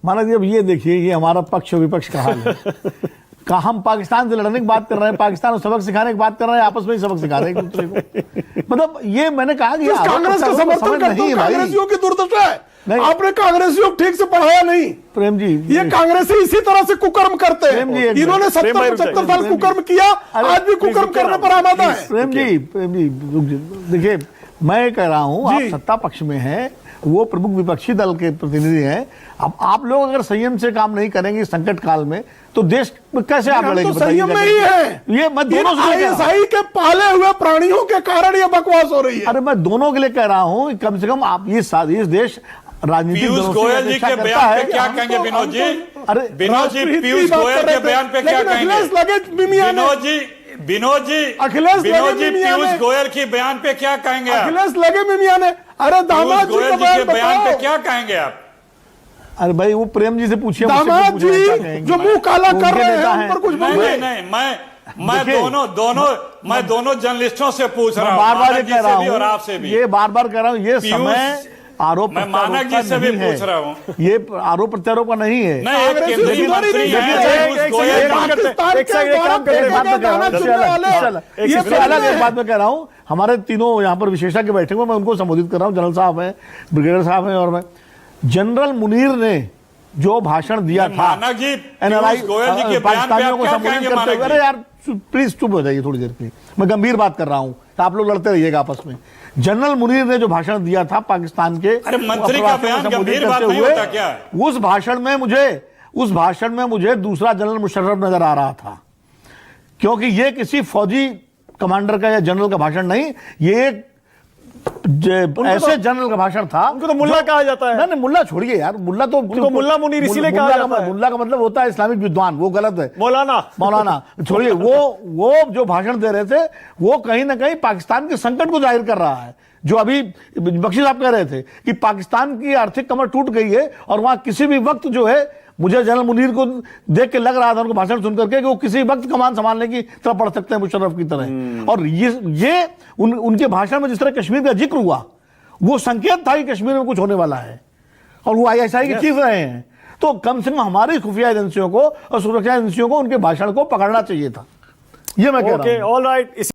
महाराज अब ये देखिए, ये हमारा पक्ष विपक्ष का हाल है। कहा हम पाकिस्तान से लड़ने की बात कर रहे हैं, पाकिस्तान को सबक सिखाने की बात कर रहे हैं, आपस में ही सबक सिखा रहे हैं एक दूसरे को। मतलब ये मैंने कहा कि कांग्रेस का समर्थन करते हो, कांग्रेसियों की दुर्दशा है। आपने कांग्रेसियों को ठीक से पढ़ाया नहीं। प्रेम जी, ये कांग्रेसी इसी तरह से कुकर्म करते हैं। इन्होंने 70-75 साल कुकर्म किया, आज भी कुकर्म करने पर आमादा है। प्रेम जी देखिए, मैं कह रहा हूं आप सत्ता पक्ष में हैं, वो प्रमुख विपक्षी दल के प्रतिनिधि हैं। अब आप लोग अगर संयम से काम नहीं करेंगे संकट काल में, तो देश कैसे आप लड़ेंगे? तो संयम में ही है। ये मैं दोनों से आईएसआई के पाले हुए प्राणियों के कारण ये बकवास हो रही है। अरे मैं दोनों के लिए कह रहा हूं, कम से कम आप ये देश राजनीतिक पीयूष गोयल जी के बयान पे क्या कहेंगे विनोद जी? अरे विनोद जी, पीयूष गोयल के बयान पे क्या कहेंगे? विनोद जी पीयूष गोयल के बयान पे क्या कहेंगे? अखिलेश लगे मिमिया ने, अरे दामाद जी के बयान पे क्या कहेंगे आप? अरे भाई वो प्रेम जी से पूछिए, दामाद जी जो मुंह काला कर रहे हैं उन पर कुछ बोलिए। नहीं, मैं दोनों जर्नलिस्टों से पूछ रहा हूं, बार-बार कह रहा हूं और आपसे भी। ये बार-बार कह रहा हूं, ये समय आरोप मैं मानक जी से भी पूछ रहा हूं, ये आरोप प्रत्यारोप का नहीं है। केंद्रीय मंत्री एक बात में कह रहा हूं, हमारे तीनों यहाँ पर विशेषज्ञ बैठे हुए, मैं उनको संबोधित कर रहा हूँ। जनरल साहब हैं, ब्रिगेडियर साहब हैं, और मैं जनरल मुनीर ने जो भाषण दिया था पाकिस्तानियों को संबोधित करते हुए, अरे यार प्लीज चुप हो जाइए थोड़ी देर के लिए, मैं गंभीर बात कर रहा हूं, तो आप लोग लड़ते रहिएगा आपस में। जनरल मुनीर ने जो भाषण दिया था पाकिस्तान के मंत्री का बयान गंभीर बात नहीं होता क्या? उस भाषण में मुझे दूसरा जनरल मुशर्रफ नजर आ रहा था, क्योंकि ये किसी फौजी कमांडर का या जनरल का भाषण नहीं, ये एक ऐसे जनरल का भाषण था। उनको तो मुल्ला कहा जाता है। नहीं, मुल्ला छोड़िए यार, मुल्ला तो उनको मुल्ला मुनीर इसीलिए कहा जाता है। मुल्ला का मतलब होता है इस्लामिक विद्वान, वो गलत है। मौलाना छोड़िए, वो जो भाषण दे रहे थे वो कहीं ना कहीं पाकिस्तान के संकट को जाहिर कर रहा है। जो अभी बख्शी साहब कह रहे थे कि पाकिस्तान की आर्थिक कमर टूट गई है, और वहां किसी भी वक्त जो है, मुझे जनरल मुनीर को देख के लग रहा था उनको भाषण सुनकर के कि वो किसी वक्त कमान संभालने की तरफ पढ़ सकते हैं मुशर्रफ की तरह। और ये उनके भाषण में जिस तरह कश्मीर का जिक्र हुआ, वो संकेत था कि कश्मीर में कुछ होने वाला है, और वो आईएसआई की चीज रहे हैं। तो कम से कम हमारी खुफिया एजेंसियों को और सुरक्षा एजेंसियों को उनके भाषण को पकड़ना चाहिए था, ये मैं कह रहा हूं। All right.